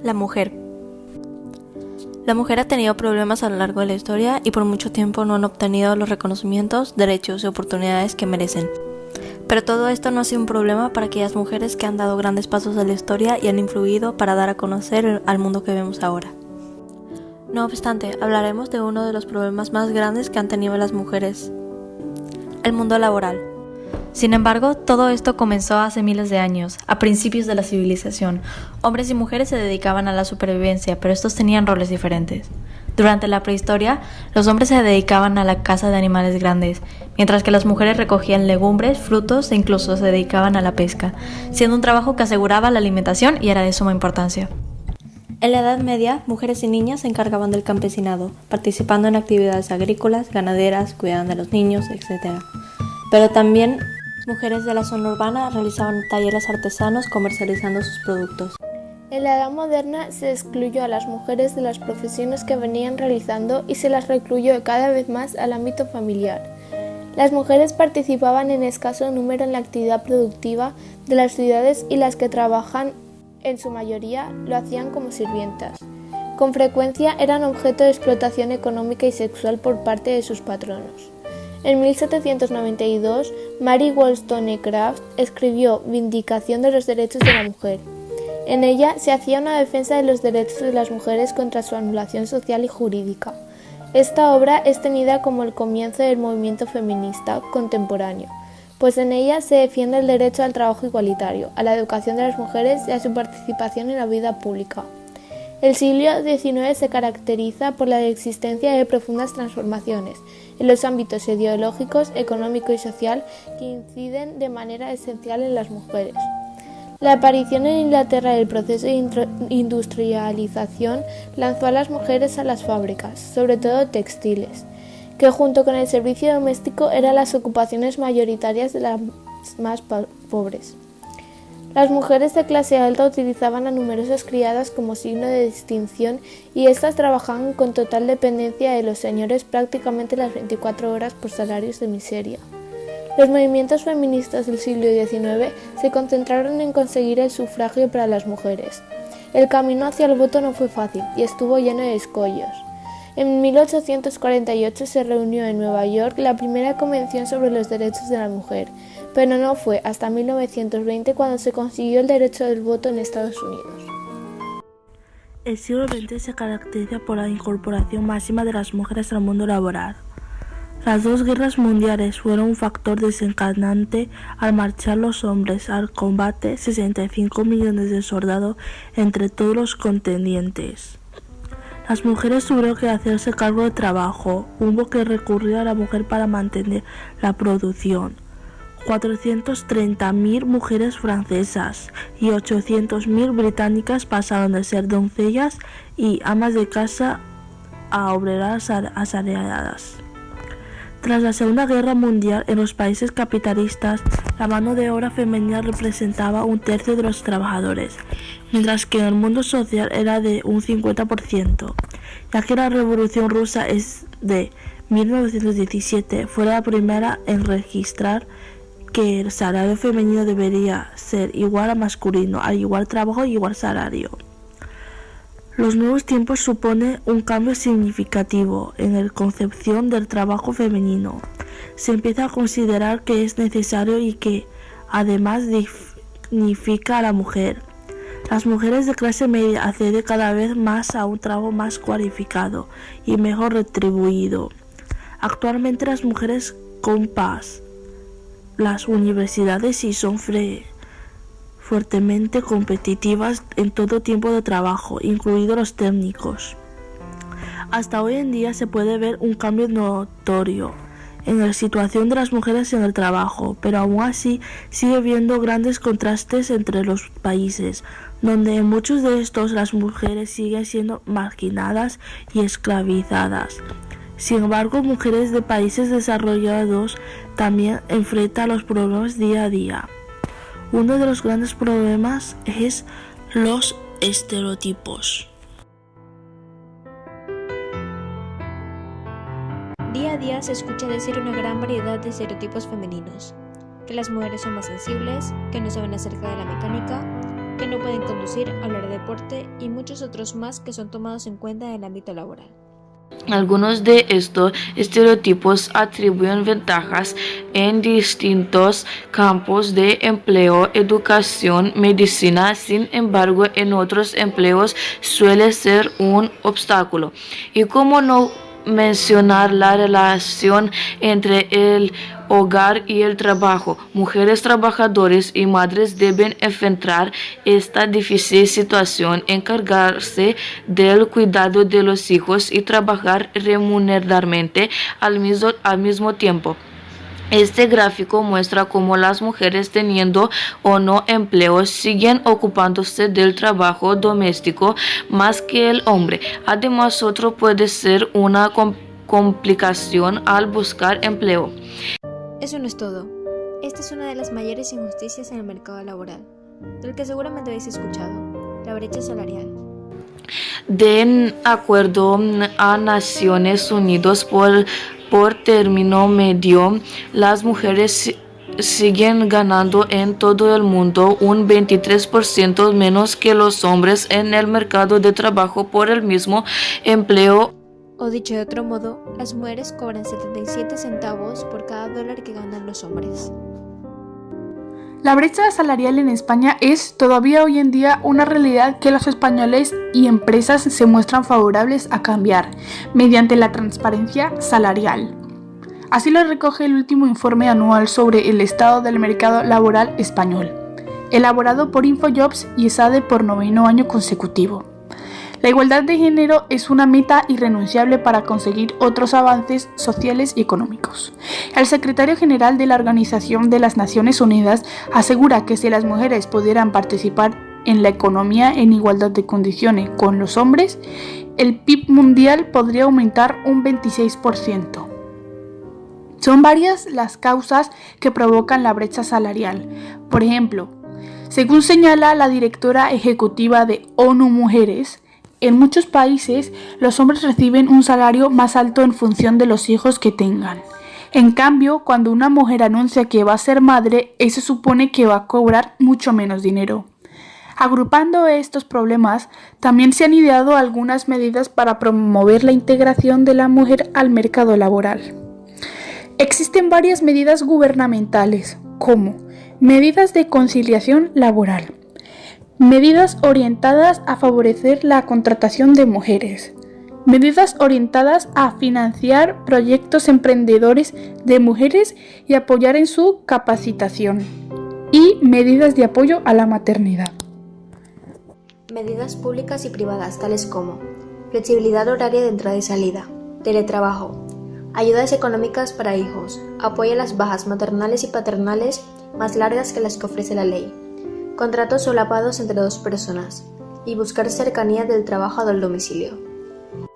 La mujer. La mujer ha tenido problemas a lo largo de la historia y por mucho tiempo no han obtenido los reconocimientos, derechos y oportunidades que merecen. Pero todo esto no ha sido un problema para aquellas mujeres que han dado grandes pasos en la historia y han influido para dar a conocer al mundo que vemos ahora. No obstante, hablaremos de uno de los problemas más grandes que han tenido las mujeres: el mundo laboral. Sin embargo, todo esto comenzó hace miles de años, a principios de la civilización. Hombres y mujeres se dedicaban a la supervivencia, pero estos tenían roles diferentes. Durante la prehistoria, los hombres se dedicaban a la caza de animales grandes, mientras que las mujeres recogían legumbres, frutos e incluso se dedicaban a la pesca, siendo un trabajo que aseguraba la alimentación y era de suma importancia. En la Edad Media, mujeres y niñas se encargaban del campesinado, participando en actividades agrícolas, ganaderas, cuidaban de los niños, etc. Pero también mujeres de la zona urbana realizaban talleres artesanos comercializando sus productos. En la Edad Moderna se excluyó a las mujeres de las profesiones que venían realizando y se las recluyó cada vez más al ámbito familiar. Las mujeres participaban en escaso número en la actividad productiva de las ciudades y las que trabajan, en su mayoría, lo hacían como sirvientas. Con frecuencia eran objeto de explotación económica y sexual por parte de sus patronos. En 1792, Mary Wollstonecraft escribió Vindicación de los derechos de la mujer. En ella se hacía una defensa de los derechos de las mujeres contra su anulación social y jurídica. Esta obra es tenida como el comienzo del movimiento feminista contemporáneo, pues en ella se defiende el derecho al trabajo igualitario, a la educación de las mujeres y a su participación en la vida pública. El siglo XIX se caracteriza por la existencia de profundas transformaciones en los ámbitos ideológicos, económico y social que inciden de manera esencial en las mujeres. La aparición en Inglaterra del proceso de industrialización lanzó a las mujeres a las fábricas, sobre todo textiles, que junto con el servicio doméstico eran las ocupaciones mayoritarias de las más pobres. Las mujeres de clase alta utilizaban a numerosas criadas como signo de distinción y éstas trabajaban con total dependencia de los señores prácticamente las 24 horas por salarios de miseria. Los movimientos feministas del siglo XIX se concentraron en conseguir el sufragio para las mujeres. El camino hacia el voto no fue fácil y estuvo lleno de escollos. En 1848 se reunió en Nueva York la primera convención sobre los derechos de la mujer, pero no fue hasta 1920 cuando se consiguió el derecho del voto en Estados Unidos. El siglo XX se caracteriza por la incorporación máxima de las mujeres al mundo laboral. Las dos guerras mundiales fueron un factor desencadenante al marchar los hombres al combate 65 millones de soldados entre todos los contendientes. Las mujeres tuvieron que hacerse cargo del trabajo, hubo que recurrir a la mujer para mantener la producción. 430.000 mujeres francesas y 800.000 británicas pasaron de ser doncellas y amas de casa a obreras asalariadas. Tras la Segunda Guerra Mundial, en los países capitalistas, la mano de obra femenina representaba un tercio de los trabajadores, mientras que en el mundo social era de un 50%, ya que la Revolución Rusa es de 1917 fue la primera en registrar que el salario femenino debería ser igual a masculino, al igual trabajo y igual salario. Los nuevos tiempos suponen un cambio significativo en la concepción del trabajo femenino. Se empieza a considerar que es necesario y que además dignifica a la mujer. Las mujeres de clase media acceden cada vez más a un trabajo más cualificado y mejor retribuido. Actualmente las mujeres compasan las universidades y son fuertemente competitivas en todo tipo de trabajo, incluidos los técnicos. Hasta hoy en día se puede ver un cambio notorio en la situación de las mujeres en el trabajo, pero aún así sigue habiendo grandes contrastes entre los países, donde en muchos de estos las mujeres siguen siendo marginadas y esclavizadas. Sin embargo, mujeres de países desarrollados también enfrentan los problemas día a día. Uno de los grandes problemas es los estereotipos. Día a día se escucha decir una gran variedad de estereotipos femeninos, que las mujeres son más sensibles, que no saben acerca de la mecánica, que no pueden conducir, hablar de deporte y muchos otros más que son tomados en cuenta en el ámbito laboral. Algunos de estos estereotipos atribuyen ventajas en distintos campos de empleo, educación, medicina. Sin embargo, en otros empleos suele ser un obstáculo. Y cómo no mencionar la relación entre el hogar y el trabajo. Mujeres trabajadoras y madres deben enfrentar esta difícil situación, encargarse del cuidado de los hijos y trabajar remuneradamente al mismo tiempo. Este gráfico muestra cómo las mujeres, teniendo o no empleo, siguen ocupándose del trabajo doméstico más que el hombre. Además, otro puede ser una complicación al buscar empleo. Eso no es todo. Esta es una de las mayores injusticias en el mercado laboral, del que seguramente habéis escuchado, la brecha salarial. De acuerdo a Naciones Unidas, por término medio, las mujeres siguen ganando en todo el mundo un 23% menos que los hombres en el mercado de trabajo por el mismo empleo. O dicho de otro modo, las mujeres cobran 77 centavos por cada dólar que ganan los hombres. La brecha salarial en España es todavía hoy en día una realidad que los españoles y empresas se muestran favorables a cambiar mediante la transparencia salarial. Así lo recoge el último informe anual sobre el estado del mercado laboral español, elaborado por Infojobs y ESADE por 9º año consecutivo. La igualdad de género es una meta irrenunciable para conseguir otros avances sociales y económicos. El secretario general de la Organización de las Naciones Unidas asegura que si las mujeres pudieran participar en la economía en igualdad de condiciones con los hombres, el PIB mundial podría aumentar un 26%. Son varias las causas que provocan la brecha salarial. Por ejemplo, según señala la directora ejecutiva de ONU Mujeres, en muchos países, los hombres reciben un salario más alto en función de los hijos que tengan. En cambio, cuando una mujer anuncia que va a ser madre, se supone que va a cobrar mucho menos dinero. Agrupando estos problemas, también se han ideado algunas medidas para promover la integración de la mujer al mercado laboral. Existen varias medidas gubernamentales, como medidas de conciliación laboral, medidas orientadas a favorecer la contratación de mujeres, medidas orientadas a financiar proyectos emprendedores de mujeres y apoyar en su capacitación, y medidas de apoyo a la maternidad. Medidas públicas y privadas tales como flexibilidad horaria de entrada y salida, teletrabajo, ayudas económicas para hijos, apoyo a las bajas maternales y paternales más largas que las que ofrece la ley, contratos solapados entre dos personas y buscar cercanía del trabajo del domicilio.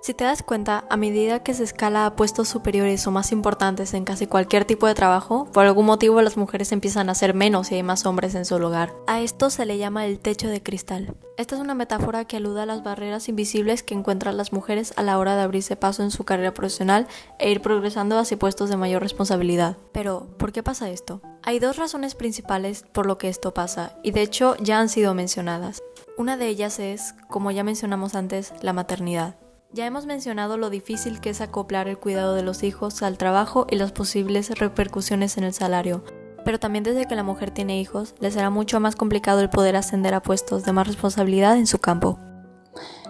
Si te das cuenta, a medida que se escala a puestos superiores o más importantes en casi cualquier tipo de trabajo, por algún motivo las mujeres empiezan a ser menos y hay más hombres en su lugar. A esto se le llama el techo de cristal. Esta es una metáfora que alude a las barreras invisibles que encuentran las mujeres a la hora de abrirse paso en su carrera profesional e ir progresando hacia puestos de mayor responsabilidad. Pero, ¿por qué pasa esto? Hay dos razones principales por lo que esto pasa, y de hecho ya han sido mencionadas. Una de ellas es, como ya mencionamos antes, la maternidad. Ya hemos mencionado lo difícil que es acoplar el cuidado de los hijos al trabajo y las posibles repercusiones en el salario. Pero también desde que la mujer tiene hijos, le será mucho más complicado el poder ascender a puestos de más responsabilidad en su campo.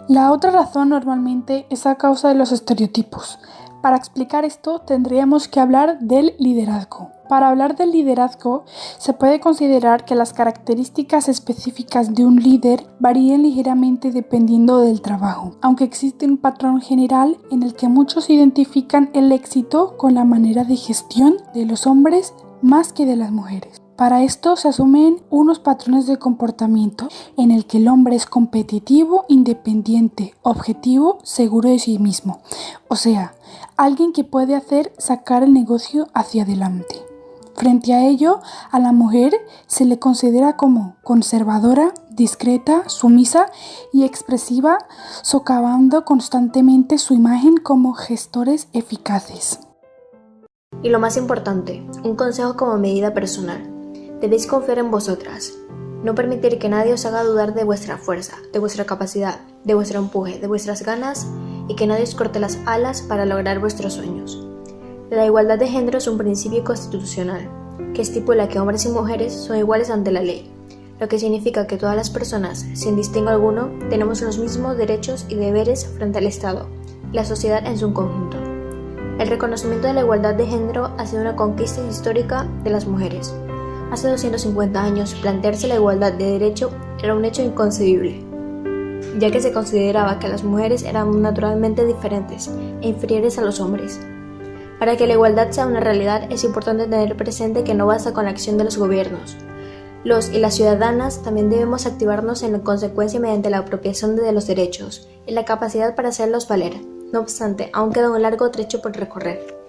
La otra razón normalmente es a causa de los estereotipos. Para explicar esto tendríamos que hablar del liderazgo. Para hablar del liderazgo, se puede considerar que las características específicas de un líder varían ligeramente dependiendo del trabajo, aunque existe un patrón general en el que muchos identifican el éxito con la manera de gestión de los hombres más que de las mujeres. Para esto se asumen unos patrones de comportamiento en el que el hombre es competitivo, independiente, objetivo, seguro de sí mismo. O sea, alguien que puede hacer sacar el negocio hacia adelante. Frente a ello, a la mujer se le considera como conservadora, discreta, sumisa y expresiva, socavando constantemente su imagen como gestores eficaces. Y lo más importante, un consejo como medida personal. Debéis confiar en vosotras. No permitir que nadie os haga dudar de vuestra fuerza, de vuestra capacidad, de vuestro empuje, de vuestras ganas y que nadie os corte las alas para lograr vuestros sueños. La igualdad de género es un principio constitucional que estipula que hombres y mujeres son iguales ante la ley, lo que significa que todas las personas, sin distingo alguno, tenemos los mismos derechos y deberes frente al Estado y la sociedad en su conjunto. El reconocimiento de la igualdad de género ha sido una conquista histórica de las mujeres. Hace 250 años, plantearse la igualdad de derecho era un hecho inconcebible, ya que se consideraba que las mujeres eran naturalmente diferentes e inferiores a los hombres. Para que la igualdad sea una realidad, es importante tener presente que no basta con la acción de los gobiernos. Los y las ciudadanas también debemos activarnos en consecuencia mediante la apropiación de los derechos y la capacidad para hacerlos valer. No obstante, aún queda un largo trecho por recorrer.